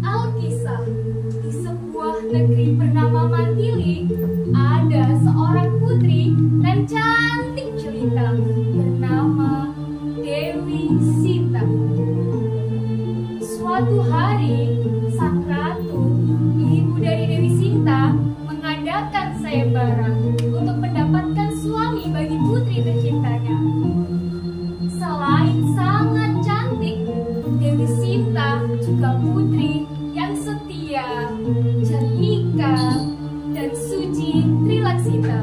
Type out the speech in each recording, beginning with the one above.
Alkisah, di sebuah negeri bernama Mantili, ada seorang putri dan cantik jelita bernama Dewi Sinta. Suatu hari, sang ratu, ibu dari Dewi Sinta, mengadakan sayembara untuk mendapatkan suami bagi putri tercintanya. Selain sangat cantik, Dewi Sinta juga putri yang setia, cernika, dan suci Trilaksita.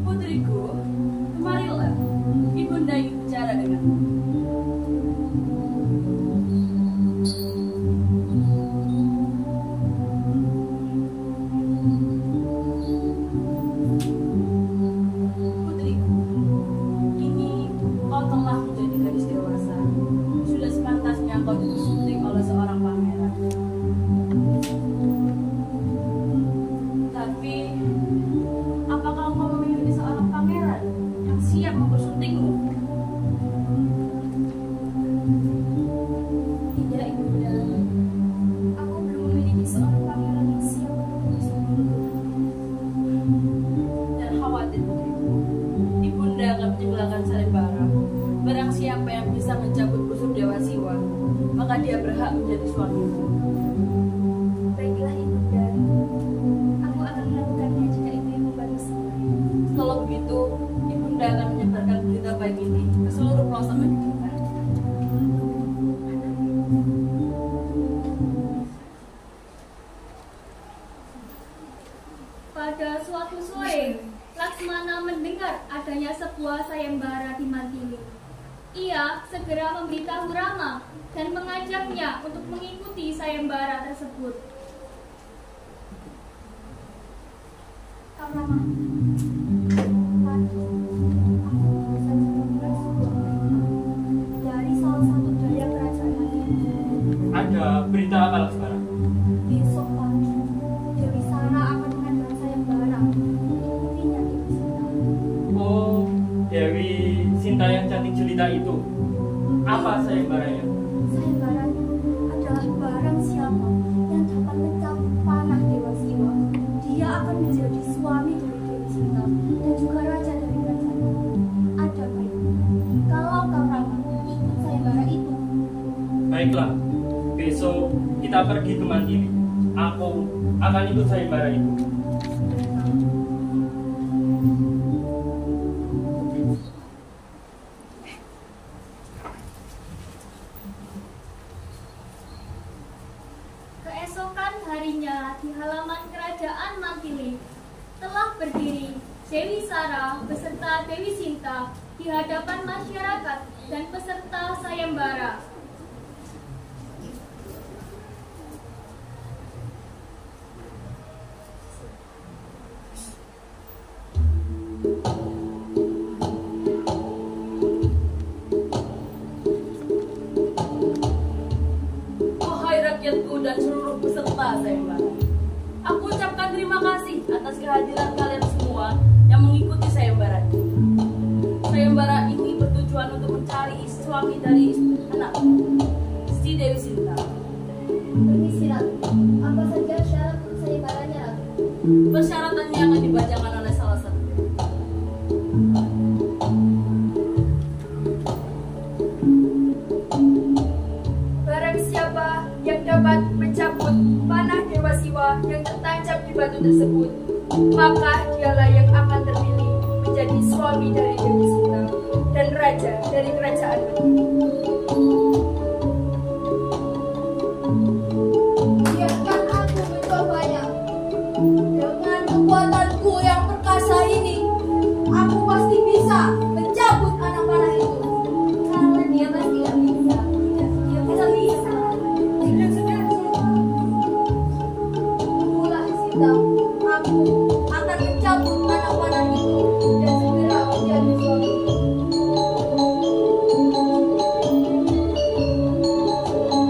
Putriku, kemarilah. Ibunda ingin bicara denganmu. Putriku, kini kau telah menjadi gadis dewasa. Sudah sepantasnya kau disunting oleh seorang pangeran. Tapi, apakah kau memiliki seorang pangeran yang siap mempersuntingmu? Tidak, Ibunda. Aku belum memiliki seorang pangeran yang siap untuk bersuntingku. Dan khawatir putriku, Ibunda akan menyegelakan sayembara. Barang siapa yang bisa mencabut busur Dewa Siwa, maka dia berhak menjadi suamimu. Baiklah, Ibunda. Aku akan melakukannya jika itu yang membantu semua. Kalau begitu, Ibunda akan menyebarkan berita baik ini ke seluruh pelosok negeri kita. Pada suatu sore, Laksmana mendengar adanya sebuah sayembara di Mantili. Ia segera memberitahu Rama dan mengajaknya untuk mengikuti sayembara tersebut. Kak Rama, tadi aku baru saja mendengar sebuah berita dari salah satu daya kerajaan Mantili. Ada berita apa, Laksmana? Besok pagi, Dewi Sara akan mengadakan sayembara untuk putrinya Dewi Sinta. Oh, Dewi Sinta yang cantik jelita itu. Apa sayembaranya? Sayembaranya adalah barang siapa yang dapat mencabut panah Dewa Siwa, dia akan menjadi suami dari Dewi Sinta dan juga raja dari kerajaan. Ada baiknya kalau Kang Rama ikut sayembara itu. Baiklah, besok kita pergi ke Mantili. Aku akan ikut sayembara itu. Keesokan harinya di halaman kerajaan Mantili telah berdiri Dewi Sara beserta Dewi Sinta di hadapan masyarakat dan peserta sayembara. Wahai rakyatku dan seluruh tersebut, maka dialah yang akan terpilih menjadi suami dari Dewi Sinta dan raja dari kerajaan Madiun. Biarkan aku mencobanya. Dengan kekuatanku yang perkasa ini, aku pasti bisa mencabut anak panah itu. Karena dia pasti gak bisa. Dia bisa. Sudah. Mulai Sinta, aku akan mencabut anak panah itu dan segera menjadi suami.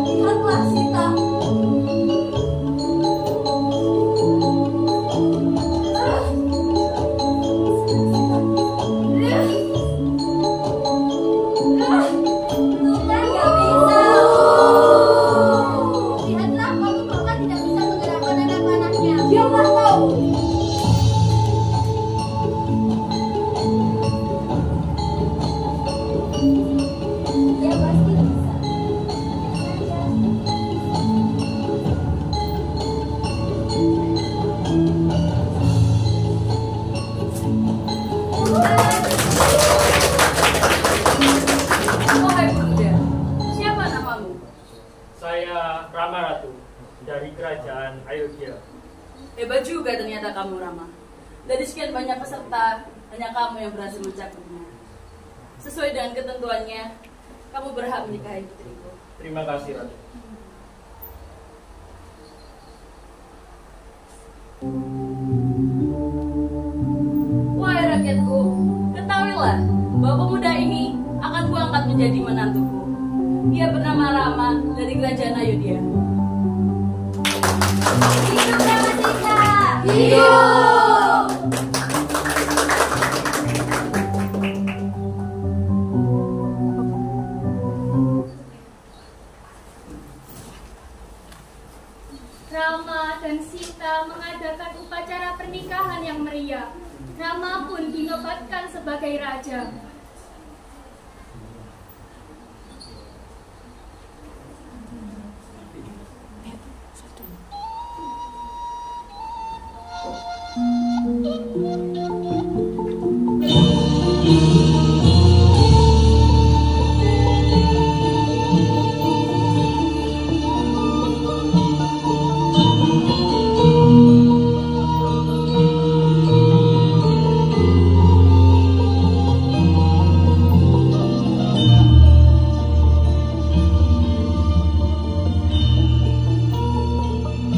Lihatlah Sinta. Wahai Bunda, siapa namamu? Saya Rama Ratu dari kerajaan Ayodhya. Hebat juga ternyata kamu, Rama. Dari sekian banyak peserta, hanya kamu yang berhasil mencapainya. Sesuai dengan ketentuannya, kamu berhak menikahi putriku. Terima kasih, Ratu. Wahai rakyatku, ketahuilah bahwa pemuda ini akan kuangkat menjadi menantuku. Ia bernama Rama dari kerajaan Ayodhya. Hidup Rama Sinta! Hidup! Rama dan Sinta mengadakan upacara pernikahan yang meriah. Rama pun dinobatkan sebagai raja.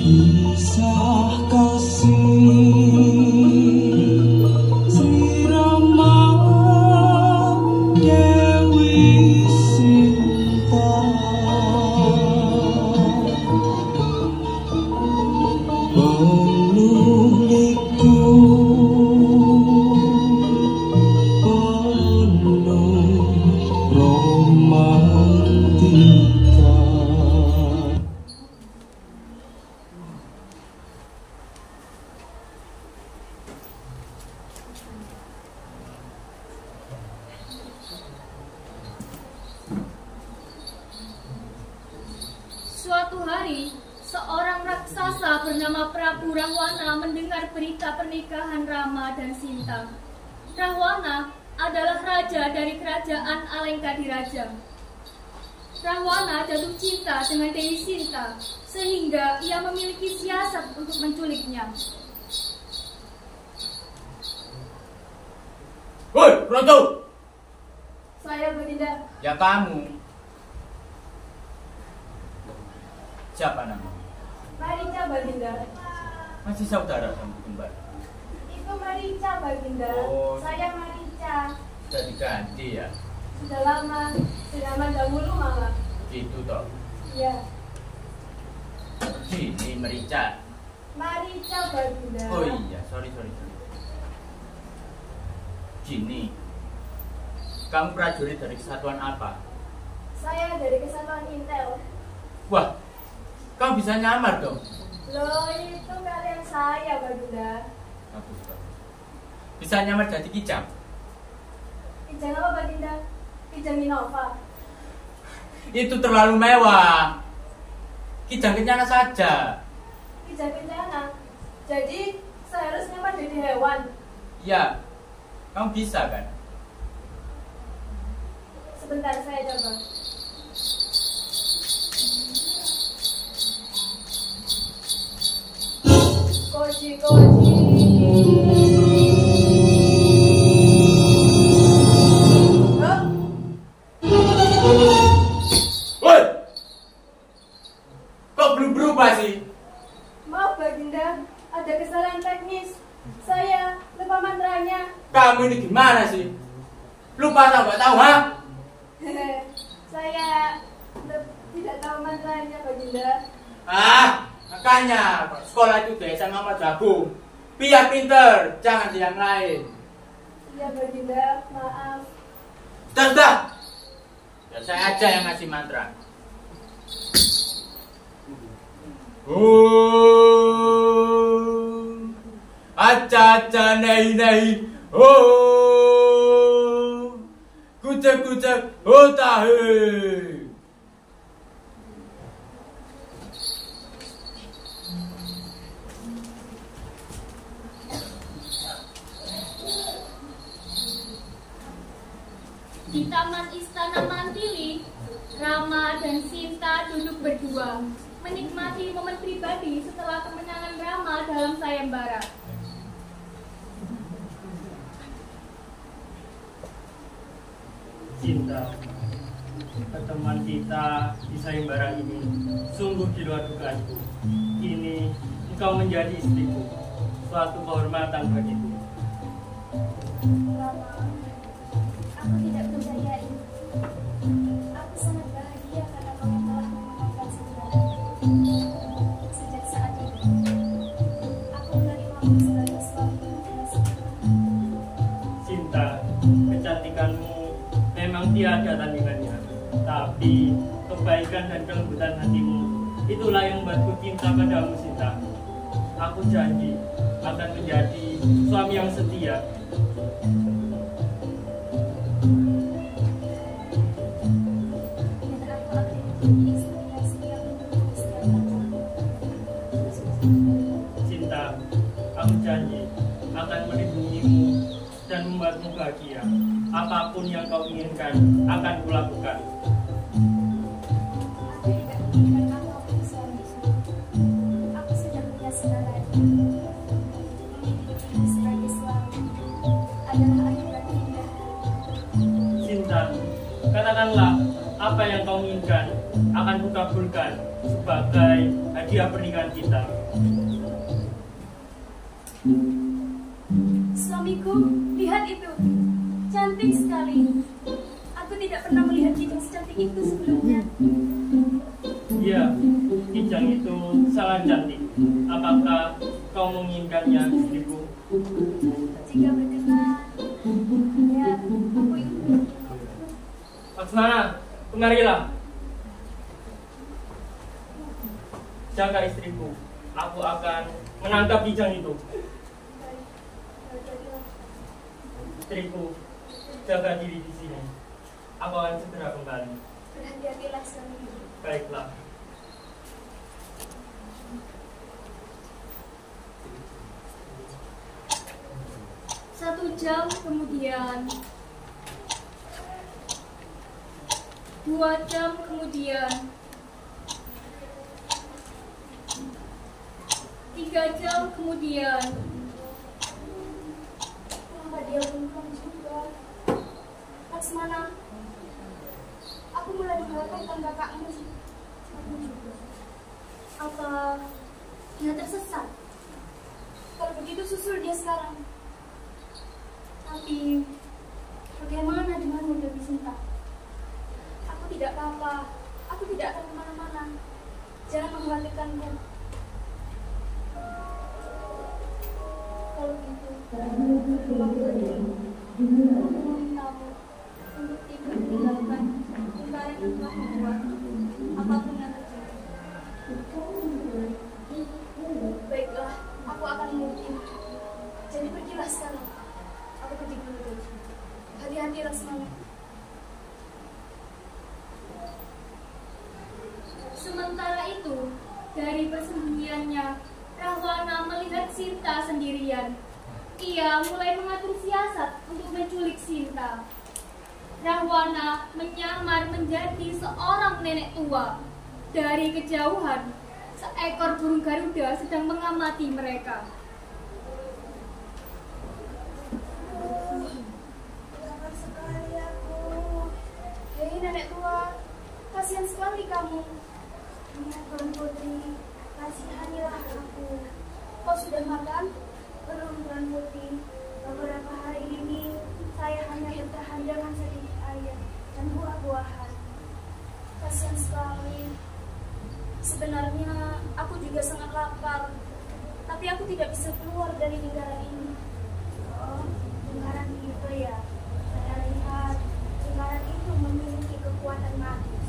Kisah kasih Sri Rama Dewi Sinta penuh liku penuh romantika. Suatu hari, seorang raksasa bernama Prabu Rahwana mendengar berita pernikahan Rama dan Sinta. Rahwana adalah raja dari kerajaan Alengkadiraja. Rahwana jatuh cinta dengan Dewi Sinta, sehingga ia memiliki siasat untuk menculiknya. Woi, Ratu! Saya Baginda. Ya kamu. Siapa nama? Marica, Baginda. Masih saudara sama kembar. Itu Marica, Baginda. Oh. Saya Marica. Sudah diganti ya? Sudah lama, zaman dahulu malah. Gitu toh. Iya. Ini merica. Marica, Baginda. Oh iya, sorry. Gini. Kamu prajurit dari kesatuan apa? Saya dari Kesatuan Intel. Wah, kamu bisa nyamar dong. Loh, itu kalian saya, Baginda. Bagus. Bisa nyamar jadi kijang. Kijang apa, Baginda? Kijang Innova. Itu terlalu mewah. Kijang kenyana saja. Kijang Kencana. Jadi seharusnya mah jadi hewan. Ya, kamu bisa kan? Sebentar saya coba. Koji. Woi! Kok belum berubah sih? Maaf Baginda, ada kesalahan teknis. Saya lupa mantranya. Kamu ini gimana sih? Lupa atau nggak tahu, ha? Saya tidak tahu mantranya Baginda. Makanya sekolah itu desa Muhammad Jagung. Biar pinter, jangan di yang lain. Iya Baginda, maaf. Sudah. Dan saya aja yang ngasih mantra. Aca nahi. Kucek tahe. Di taman istana Mantili, Rama dan Sinta duduk berdua, menikmati momen pribadi setelah kemenangan Rama dalam sayembara. Cinta, pertemuan kita di sayembara ini sungguh di luar dugaanku. Kini engkau menjadi istriku, suatu kehormatan bagiku. Rama, aku tidak percaya ini. Aku sangat bahagia karena kamu telah memaafkan segalanya. Sejak saat itu, aku menerimamu sebagai suami dan istri. Cinta, kecantikanmu memang tiada tandingannya, tapi kebaikan dan kelembutan hatimu itulah yang membuatku cinta padamu, Cinta. Aku janji akan menjadi suami yang setia. Dan aku akan menjadi istri yang setia untukmu setiap malam. Cinta, aku janji akan melindungimu dan membuatmu bahagia. Apapun yang kau inginkan akan kulakukan. Aku tidak menginginkan kamu menjadi suami istri. Aku sudah punya segalanya. Memilikimu sebagai suami adalah anugerah indah. Cinta, katakanlah apa yang kau inginkan akan kukabulkan sebagai hadiah pernikahan kita. Suamiku, lihat itu. Cantik sekali. Aku tidak pernah melihat kijang secantik itu sebelumnya. Iya, kijang itu sangat cantik. Apakah kau menginginkannya, istriku? Jika berkenan, ya, aku ingin. Laksmana, kemarilah. Jaga istriku. Aku akan menangkap kijang itu. Istriku, jaga diri di sini. Aku akan segera kembali. Berhati-hatilah suamiku. Baiklah. Satu jam kemudian, 2 jam kemudian, 3 jam kemudian. Kenapa dia belum pulang juga? Laksmana, aku mulai mengharapkan kakakmu sih. Aku juga. Apa dia tersesat? Kalau begitu susul dia sekarang. Tapi bagaimana denganmu Dewi Sinta? Aku tidak apa-apa. Aku tidak akan kemana-mana. Jangan mengkhawatirkanku. Kalau gitu, aku memintamu untuk tidak meninggalkan ungkaran yang telah membuat apapun yang terjadi. Baiklah, aku akan mengikuti. Jadi pergilah sekarang. Aku pergi dulu, Dewi. Hati-hati Laksmana. Sementara itu, dari persembunyiannya, Rahwana melihat Sinta sendirian. Ia mulai mengatur siasat untuk menculik Sinta. Rahwana menyamar menjadi seorang nenek tua. Dari kejauhan, seekor burung Garuda sedang mengamati mereka. Sabar sekali aku. Hei nenek tua, kasihan sekali kamu. Ya Tuan Putri, kasihanilah aku. Kau sudah makan? Belum Tuan Putri. Beberapa hari ini saya hanya bertahan dengan sedikit air dan buah-buahan. Kasihan sekali. Sebenarnya aku juga sangat lapar, tapi aku tidak bisa keluar dari lingkaran ini. Oh, lingkaran itu ya. Saya lihat lingkaran itu memiliki kekuatan magis.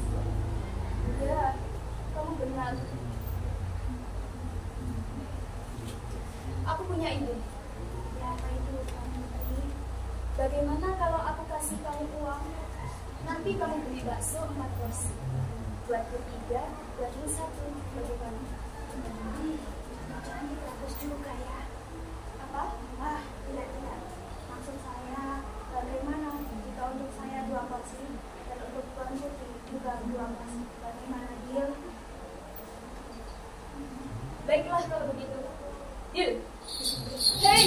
Ya, kamu benar. Aku punya ide. Ya, apa itu, Tuan Putri? Bagaimana kalau aku kasih kamu uang? Nanti kamu beli bakso 4 porsi. Buat bertiga, buatmu 1. Bagaimana? Jangan bagus juga ya. Apa? Ah, tidak. Maksud saya, bagaimana jika untuk saya 2 porsi dan untuk Tuan Putri juga 2 porsi? Bagaimana deal? Baiklah kalau begitu. Deal. Hei,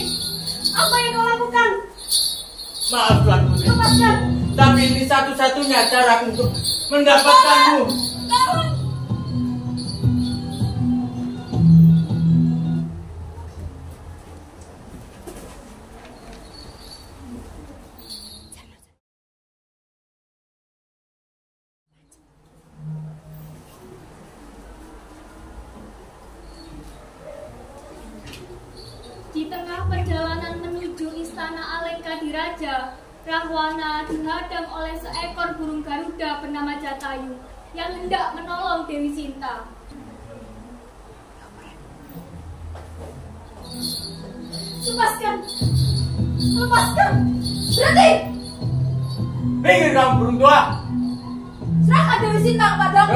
apa yang kau lakukan? Maaf Tuan Putri, Lepaskan. tapi ini satu-satunya cara untuk mendapatkanmu. Di tengah perjalanan menuju istana Alengka Diraja, Rahwana dihadang oleh seekor burung Garuda bernama Jatayu yang hendak menolong Dewi Sinta. Lepaskan. Lepaskan. Berhenti. Minggir kamu burung tua. Serahkan Dewi Sinta kepadaku.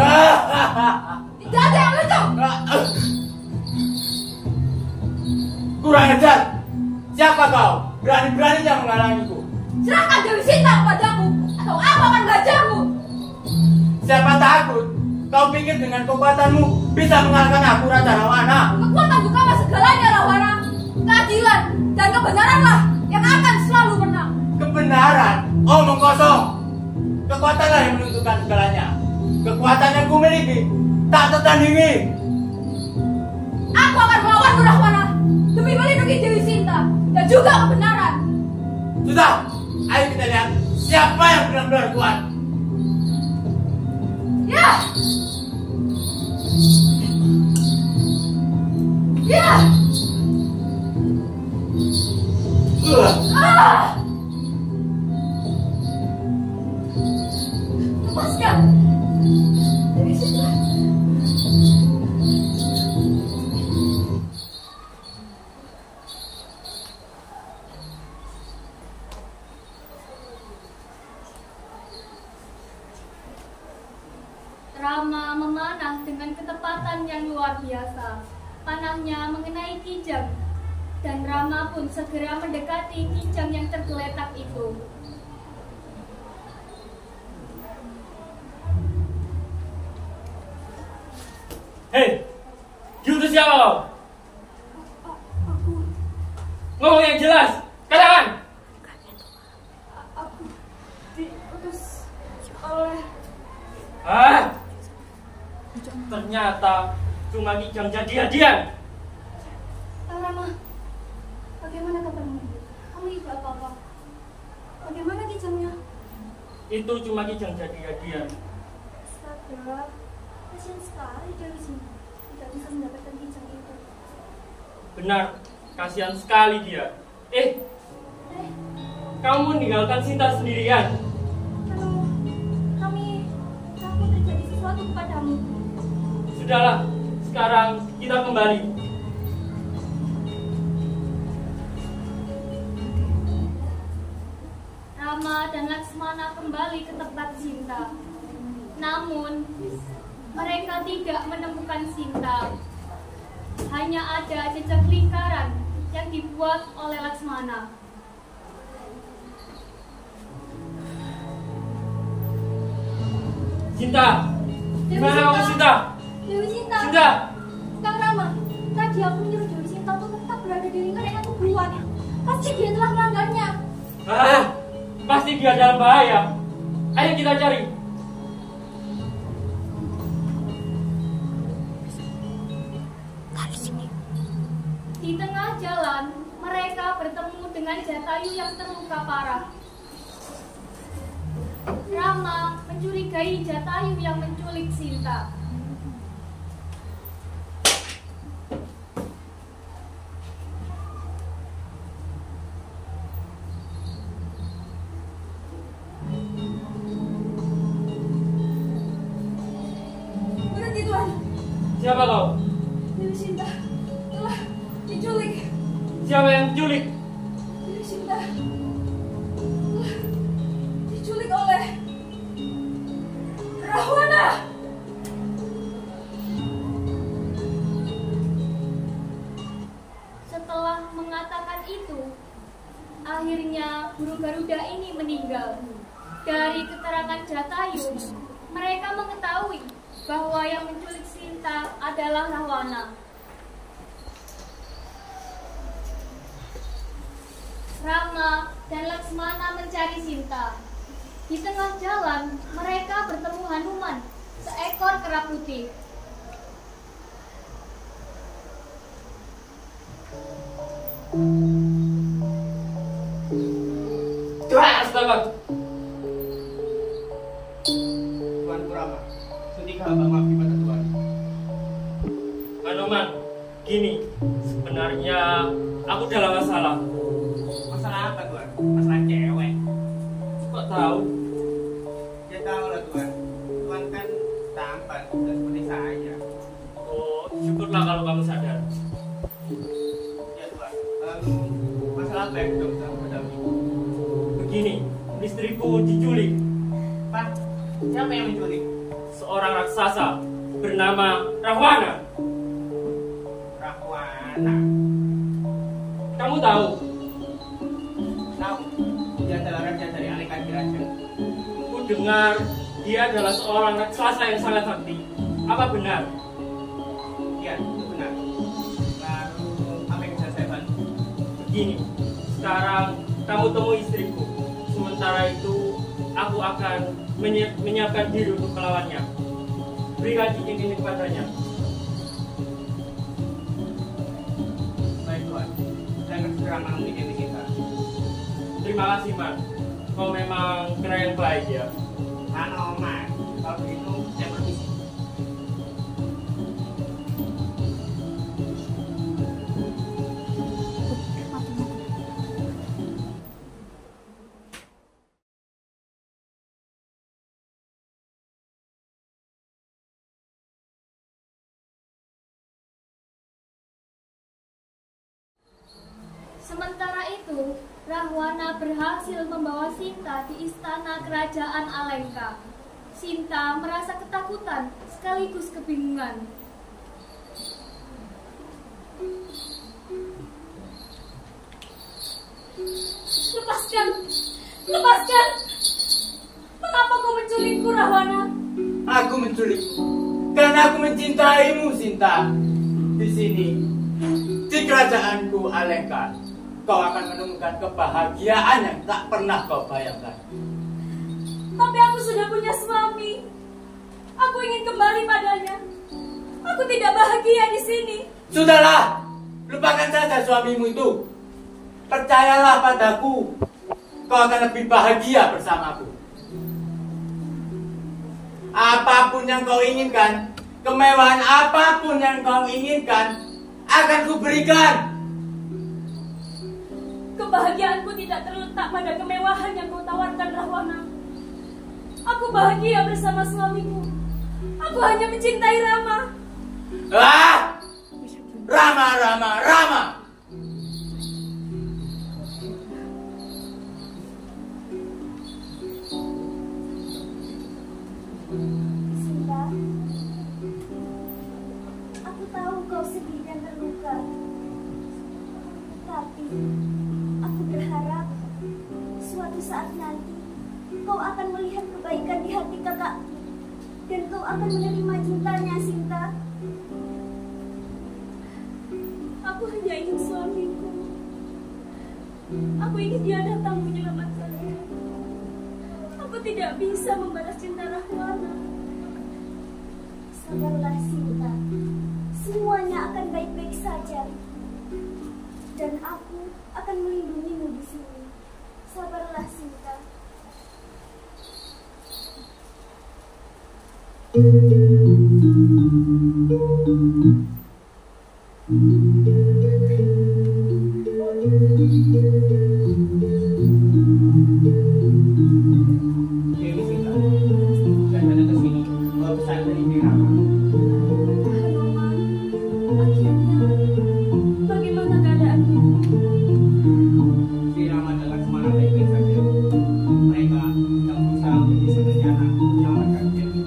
Tidak ada yang lucu. Kurang ajar. Siapa kau? Berani-beraninya menghalangiku. Serahkan Dewi Sinta kepadaku, atau aku akan belajarmu. Siapa takut? Kau pikir dengan kekuatanmu bisa mengalahkan aku, Raja Rahwana? Kekuatan bukanlah segalanya, Rahwana. Keadilan dan kebenaranlah yang akan selalu menang. Kebenaran? Omong kosong. Kekuatanlah yang menentukan segalanya. Kekuatan yang kumiliki tak tertandingi. Aku akan melawanmu, Rahwana, demi melindungi Dewi Sinta dan juga kebenaran. Sudah, ayo kita lihat siapa yang benar-benar kuat. Ya. Ya. Ah. Lepaskan. Dewi Sinta. Rama memanah dengan ketepatan yang luar biasa. Panahnya mengenai kijang, dan Rama pun segera mendekati kijang yang tergeletak itu. Hei, diutus siapa kau? Aku Ngomong yang jelas, katakan. aku diutus oleh Ternyata cuma kijang jadi-jadian. Rama. Bagaimana kabarmu? Kamu tidak apa-apa? Bagaimana kijangnya? Itu cuma kijang jadi-jadian. Astaga, kasihan sekali Dewi Sinta tidak bisa mendapatkan kijang itu. Benar, kasihan sekali dia. Kamu meninggalkan Sinta sendirian. Kalau kami takut terjadi sesuatu kepadamu. Sudahlah, sekarang kita kembali. Rama dan Laksmana kembali ke tempat Sinta. Namun, mereka tidak menemukan Sinta. hanya ada jejak lingkaran yang dibuat oleh Laksmana. Sinta, Dewi gimana kamu Sinta? Dewi Sinta. Sinta, Kang Rama, tadi aku menyuruh Dewi Sinta untuk tetap berada di lingkaran yang aku buat. Pasti dia telah melanggarnya. Pasti dia dalam bahaya. Ayo kita cari. Di tengah jalan, mereka bertemu dengan Jatayu yang terluka parah. Rama mencurigai Jatayu yang menculik Sinta. Berhenti Tuan. Siapa kau? Dewi Sinta telah diculik. Siapa yang menculik? Dewi Sinta telah diculik oleh Rahwana. Setelah mengatakan itu, akhirnya burung Garuda ini meninggal. Dari keterangan Jatayu, mereka mengetahui bahwa yang menculik Sinta adalah Rahwana. Rama dan Laksmana mencari Sinta. Di tengah jalan, mereka bertemu Hanuman, seekor kera putih. Astaga. Tuan Kurama, sudikah abang maafkan pada Tuan? Hanuman, gini, sebenarnya aku dalam masalah. Masalah apa Tuan? Masalah cewek. Kok tahu? Ya tahu lah Tuan. Tuan kan tampan dan seperti saya. Oh, syukurlah kalau kamu sadar. Ya Tuan. Lalu masalah apa yang kita bisa hadapi? Begini, istriku diculik. Pak, siapa yang menculik? Seorang raksasa bernama Rahwana. Rahwana. Kamu tahu? Tahu? Dia adalah raja dari Alekandi Raja. Aku dengar dia adalah seorang raksasa yang sangat sakti. Apa benar? Iya, itu benar. Lalu apa yang bisa saya bantu? Begini, sekarang kamu temui istriku. Sementara itu, aku akan menyiapkan diri untuk melawannya. Berikan cincin ini kepadanya. Baik Tuan, saya akan segera menemui Dewi Sinta. Terima kasih, Man. Kau memang kera yang baik ya. Hanuman, kalau begitu saya permisi. Sementara itu, Rahwana berhasil membawa Sinta di istana kerajaan Alengka. Sinta merasa ketakutan sekaligus kebingungan. Lepaskan! Lepaskan! Mengapa kau menculikku, Rahwana? Aku menculikmu karena aku mencintaimu, Sinta. Di sini, di kerajaanku Alengka, kau akan menemukan kebahagiaan yang tak pernah kau bayangkan. Tapi aku sudah punya suami. Aku ingin kembali padanya. Aku tidak bahagia di sini. Sudahlah, lupakan saja suamimu itu. Percayalah padaku, kau akan lebih bahagia bersamaku. Apapun yang kau inginkan, kemewahan apapun yang kau inginkan, akan kuberikan. Kebahagiaanku tidak terletak pada kemewahan yang kau tawarkan, Rahwana. Aku bahagia bersama suamiku. Aku hanya mencintai Rama. Rama. Sinta, aku tahu kau sedih dan terluka. saat nanti kau akan melihat kebaikan di hati kakak dan kau akan menerima cintanya, Sinta. Aku hanya ingin suamiku. Aku ingin dia datang menyelamatkanku. Aku tidak bisa membalas cinta Rahwana. Sabarlah, Sinta. Semuanya akan baik-baik saja. Dan aku akan melindungimu di sini. Sabarlah, Sinta. Dewi Sinta, saya datang ke sini bawa pesan dari Irama. Mama, akhirnya bagaimana keadaannya? Irama adalah semangat baik-baik saja. Mereka sedang berusaha untuk bisa berencana menyelamatkan Dewi.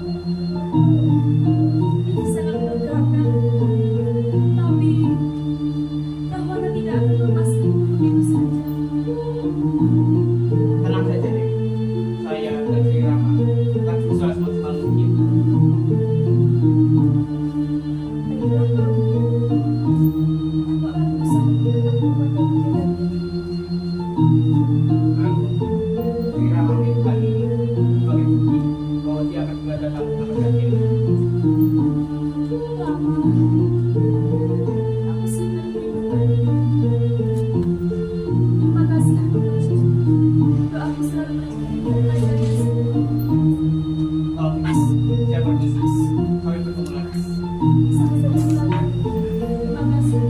Itu sangat melegakan. Tapi Rahwana tidak akan melepaskanmu begitu saja. Tenang saja Dewi, saya dan Sri Rama akan berusaha semaksimal mungkin. Baiklah kamu. Aku akan berusaha untuk tetap membuatnya menjaga diri. Sri Rama melihat hal ini sebagai bukti bahwa dia akan segera datang menyelamatkan Dewi. Lama, aku sangat merindukanmu. Terima kasih, Anas. Doaku selalu berjaya kepadanya, Sinta. Kalau begitu, saya permisi. Kami bertemu lagi. Sama-sama. Terima kasih.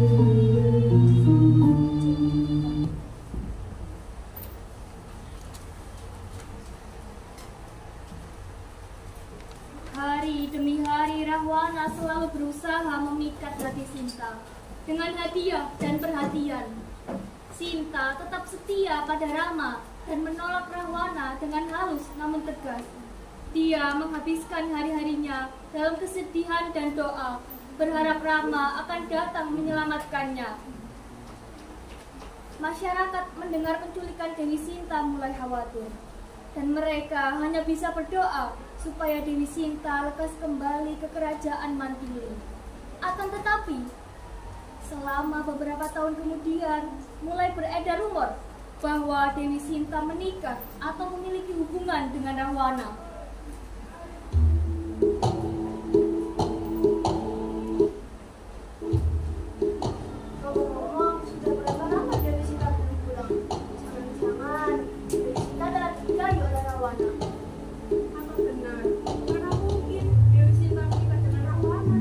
Hari demi hari Rahwana selalu berusaha memikat hati Sinta dengan hadiah dan perhatian. Sinta tetap setia pada Rama dan menolak Rahwana dengan halus namun tegas. Dia menghabiskan hari-harinya dalam kesedihan dan doa, berharap Rama akan datang menyelamatkannya. Masyarakat mendengar penculikan Dewi Sinta mulai khawatir, dan mereka hanya bisa berdoa supaya Dewi Sinta lekas kembali ke kerajaan Mantili. Akan tetapi, selama beberapa tahun kemudian, mulai beredar rumor bahwa Dewi Sinta menikah atau memiliki hubungan dengan Rahwana. Ngomong-ngomong, sudah berapa lama Dewi Sinta belum pulang? Jangan-jangan Dewi Sinta telah dinikahi oleh Rahwana. Apa benar? Karena mungkin Dewi Sinta menikah dengan Rahwana.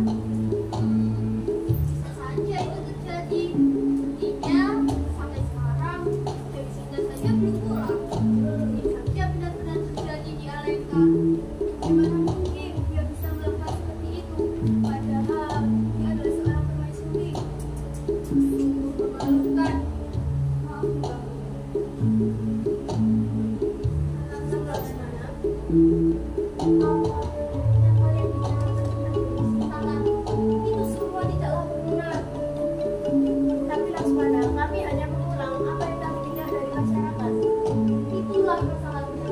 Bisa saja itu terjadi. Buktinya, sampai sekarang Dewi Sinta saja belum pulang. Ini saja benar-benar terjadi di Alengka. Bagaimana mungkin dia bisa melakukan seperti itu? Padahal dia adalah seorang permaisuri. Sungguh memalukan. Maaf, Mbak. Anak sebelah sana. Yang kalian bicarakan tentang Dewi Sinta tadi, itu semua tidaklah benar. Tapi Laksmana, kami hanya mengulang apa yang kami dengar dari masyarakat. Itulah masalahnya.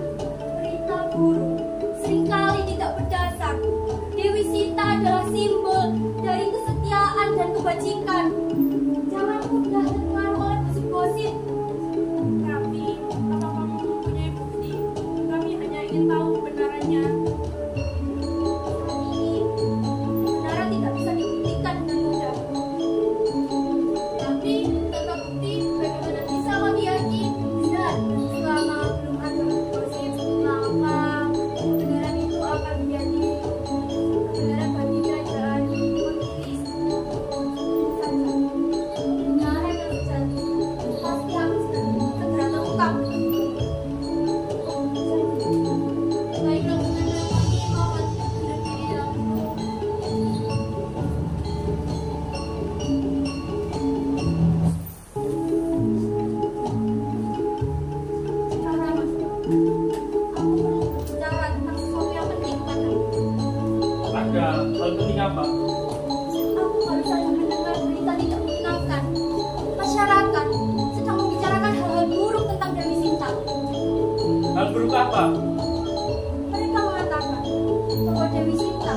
Berita buruk seringkali tidak berdasar. Dewi Sinta adalah simbol dari kesetiaan dan kebajikan. Jangan mudah terpengaruh oleh gosip-gosip. Tapi, apa kamu mempunyai bukti? Kami hanya ingin tahu kebenarannya. Saat ini, kebenaran tidak bisa dibuktikan dengan mudah. Tapi, tanpa bukti, bagaimana bisa kami yakin? Dan selama belum ada gosip, maka kebenaran itu akan menjadi kebenaran bagi kerajaan Montilis. Saja, kebenaran yang terjadi pasti harus segera terungkap. Baiklah, kebenaran kami mohon duduk di dalam sekarang. Aku perlu berbicara tentang sesuatu yang penting padamu. Ada hal penting apa? Aku baru saja mendengar berita tidak menyenangkan. Masyarakat sedang membicarakan hal-hal buruk tentang Dewi Sinta. buruk apa? Mereka mengatakan bahwa Dewi Sinta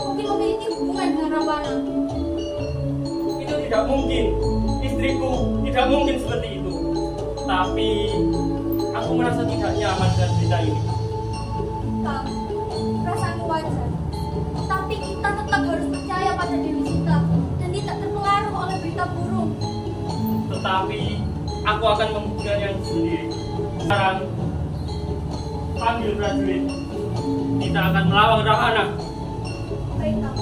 mungkin memiliki hubungan dengan Rawana. Itu tidak mungkin. Istriku tidak mungkin seperti itu. Tapi aku merasa tidak nyaman dengan berita ini. Kak, perasaanmu wajar. Tapi kita tetap harus percaya pada Dewi Sinta dan tidak terpengaruh oleh berita burung. Tetapi aku akan membuktikannya sendiri. Sekarang panggil prajurit. Kita akan melawan Rawana. Baik, Kak.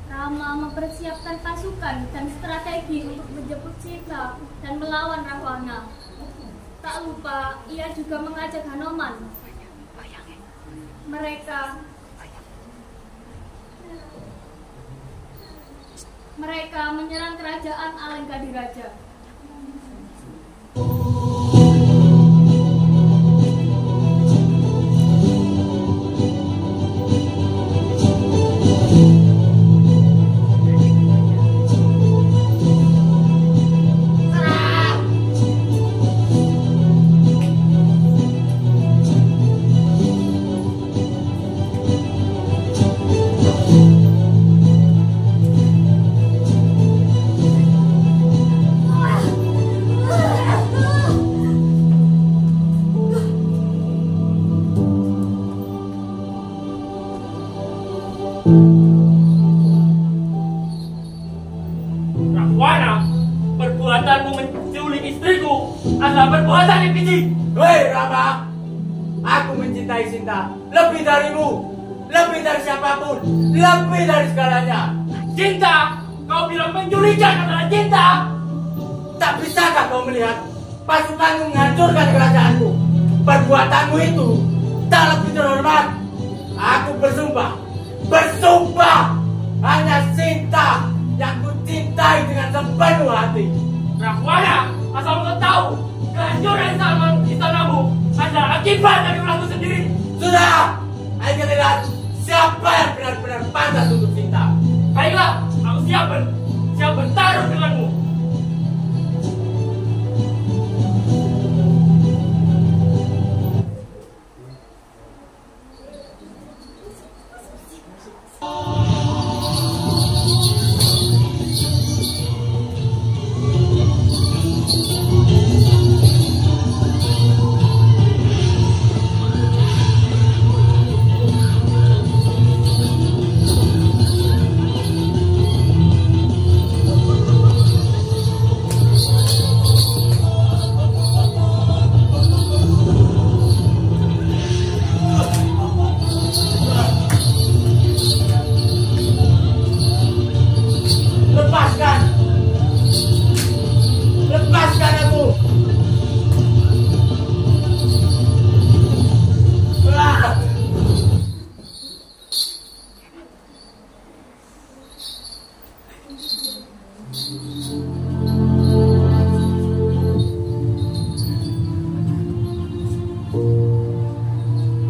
Rama mempersiapkan pasukan dan strategi untuk menjemput Sinta dan melawan Rawana. Tak lupa, ia juga mengajak Hanoman. Mereka menyerang kerajaan Alengkadiraja. Rawana, perbuatanmu menculik istriku adalah perbuatan yang keji. Hei Rama, aku mencintai Sinta lebih darimu, lebih dari siapapun, lebih dari segalanya. Cinta, kau bilang penculikan adalah cinta. Tak bisakah kau melihat pasukanmu menghancurkan kerajaanku? Perbuatanmu itu tak lebih terhormat. Aku bersumpah, hanya Sinta yang kucintai dengan sepenuh hati. Rawana, asal kau tahu, kehancuran istanamu adalah akibat dari ulahmu sendiri. Sudah, ayo kita lihat siapa yang benar-benar pantas untuk Sinta. Baiklah, aku siap bertaruh denganmu. Lepaskan aku.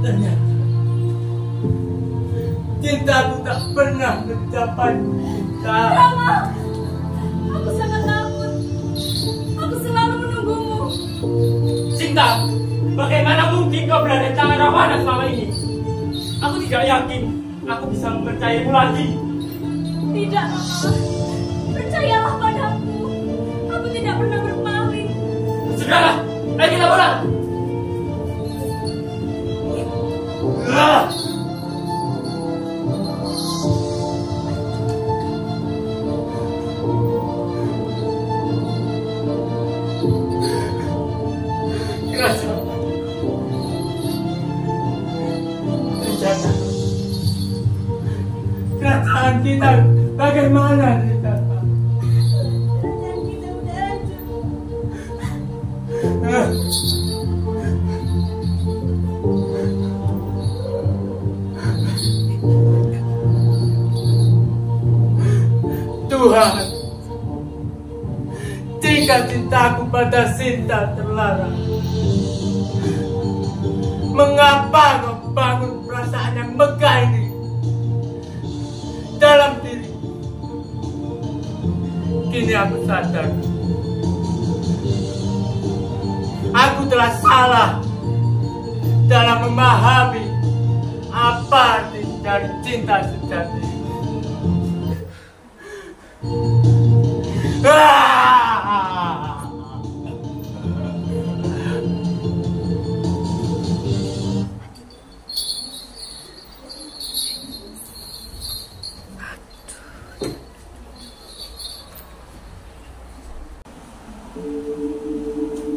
Ternyata cintaku tak pernah mencapai cinta. Rama, aku sangat takut. Aku selalu menunggumu. Sinta, bagaimana mungkin kau berada di tangan Rawana selama ini? Aku tidak yakin aku bisa mempercayaimu lagi. Tidak, Rama. Percayalah padaku. Aku tidak pernah berpaling. Sudahlah, ayo kita pulang. Kerajaan kita bagaimana kita? Kerajaan kita udah hancur. Tuhan, jika cintaku pada Sinta terlarang, mengapa kau bangun perasaan yang megah ini aku sadar. Aku telah salah dalam memahami apa arti dari cinta sejati.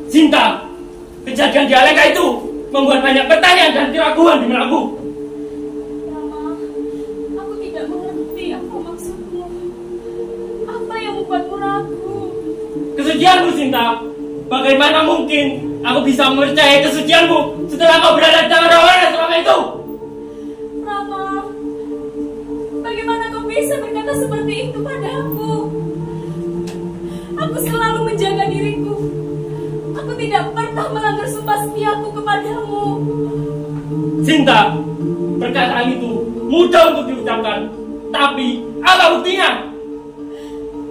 Sinta, kejadian di Alengka itu membuat banyak pertanyaan dan keraguan di benakku. Rama, aku tidak mengerti apa maksudmu. Apa yang membuatmu ragu? Kesucianmu, Sinta. Bagaimana mungkin aku bisa mempercayai kesucianmu setelah kau berada di tangan Rawana selama itu? Rama, bagaimana kau bisa berkata seperti itu padaku? Aku selalu menjaga diriku. Aku tidak pernah melanggar sumpah setiaku kepadamu. Sinta, perkataan itu mudah untuk diucapkan, tapi apa buktinya?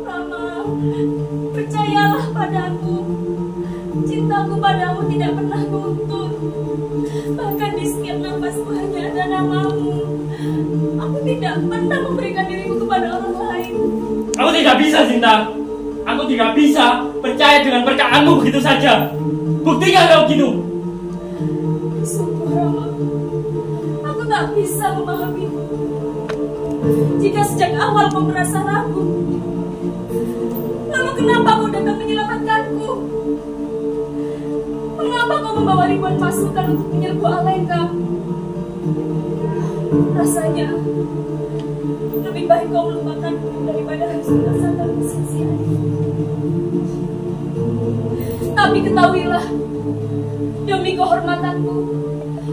Rama, percayalah padaku. Cintaku padamu tidak pernah luntur. Bahkan di setiap nafasku hanya ada namamu. Aku tidak pernah memberikan diriku kepada orang lain. Aku tidak bisa, Sinta. Aku tidak bisa percaya dengan perkataanmu begitu saja. Buktikan kalau gitu. Sungguh, Rama, aku tak bisa memahamimu. Jika sejak awal kau merasa ragu, lalu kenapa kau datang menyelamatkanku? Mengapa kau membawa ribuan pasukan untuk menyerbu Alengka? Rasanya lebih baik kau melupakanku daripada harus merasakan kesia-siaan. Tapi ketahuilah, demi kehormatanku,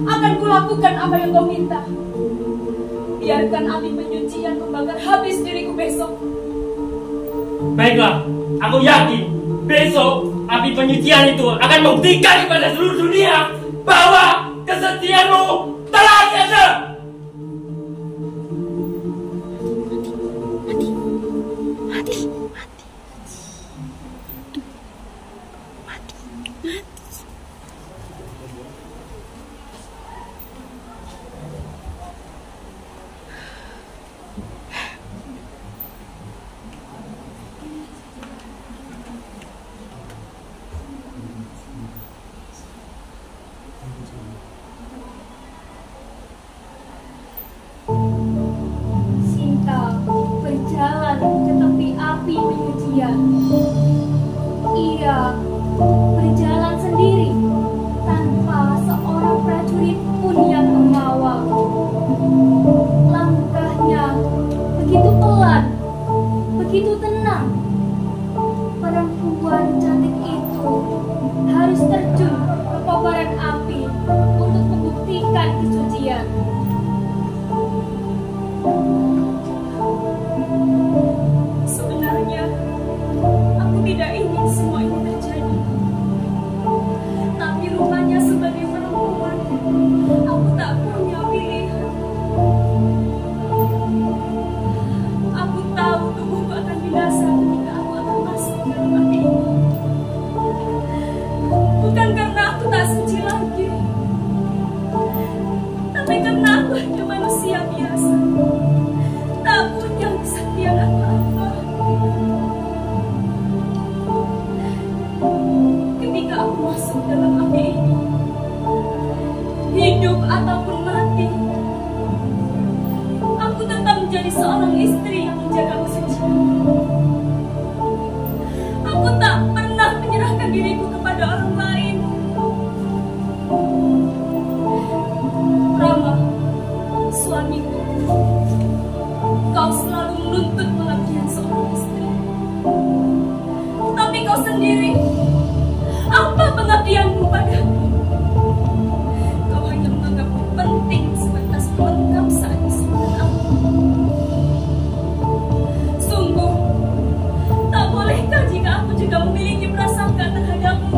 akan kulakukan apa yang kau minta. Biarkan api penyucian membakar habis diriku besok. Baiklah, aku yakin besok api penyucian itu akan membuktikan kepada seluruh dunia bahwa kesetiaanmu telah tiada. Sinta berjalan ke tepi api penyucian. Ia berjalan sendiri tanpa seorang prajurit pun yang mengawal. Langkahnya begitu pelan, begitu tenang. Perempuan cantik itu harus terjun ke kobaran api untuk membuktikan kesucian. Sebenarnya, aku tidak ingin semua ini terjadi. Tapi rupanya sebagai perempuan, aku tak punya pilihan. Aku tahu tubuhku akan binasa ketika aku akan masuk dalam api ini. Bukan karena aku tak suci lagi, tapi karena aku hanya manusia biasa, tak punya kesaktian apa-apa. Ketika aku masuk dalam api ini, hidup ataupun mati, aku tetap menjadi seorang istri yang menjaga kesucian. Aku tak pernah menyerahkan diriku kepada orang lain. Rama, suamiku, kau selalu menuntut pengabdian seorang istri. Tapi kau sendiri, apa pengabdianmu padaku? Kau hanya menganggapku penting sebatas pelengkap saat kesibukan aku. Sungguh, tak bolehkah jika aku juga memiliki prasangka terhadapmu?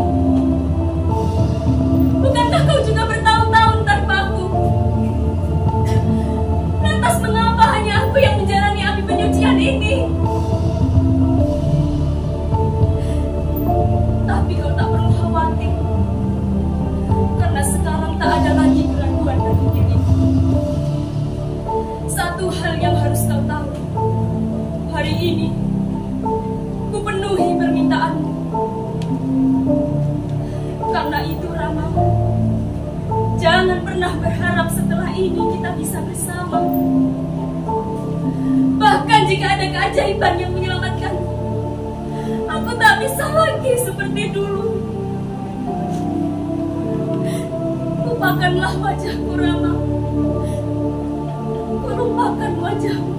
berharap setelah ini kita bisa bersama. Bahkan jika ada keajaiban yang menyelamatkan, aku tak bisa lagi seperti dulu. Lupakanlah wajahku, Rama. Ku lupakan wajahmu.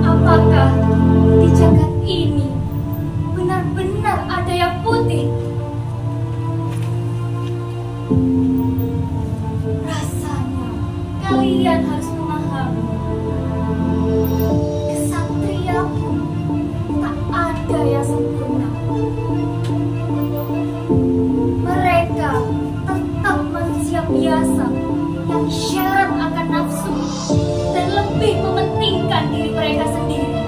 Apakah di jagat ini benar-benar ada yang putih? Rasanya kalian harus memahami, kesatria pun tak ada yang sempurna. Mereka tetap manusia biasa yang syarat akan nafsu dan lebih mementingkan diri mereka sendiri.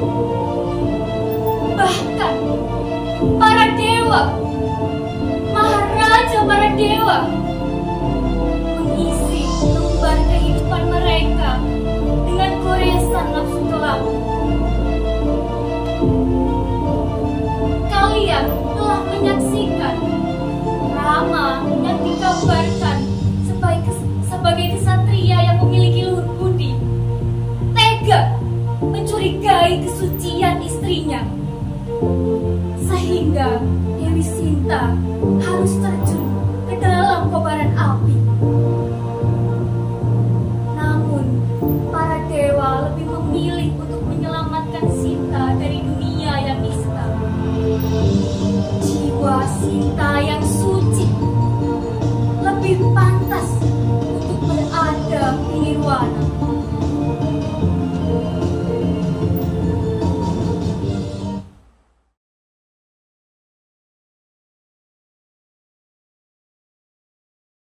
Bahkan para dewa, maharaja para dewa, mengisi lembar kehidupan mereka dengan goresan nafsu kelam. Kalian telah menyaksikan Rama yang digambarkan sebagai kesatria yang memiliki luhur budi, tega mencurigai kesucian istrinya, sehingga Dewi Sinta harus terjun ke dalam kobaran api. Namun, para dewa lebih memilih untuk menyelamatkan Sinta dari dunia yang nista. Jiwa Sinta yang suci lebih pantas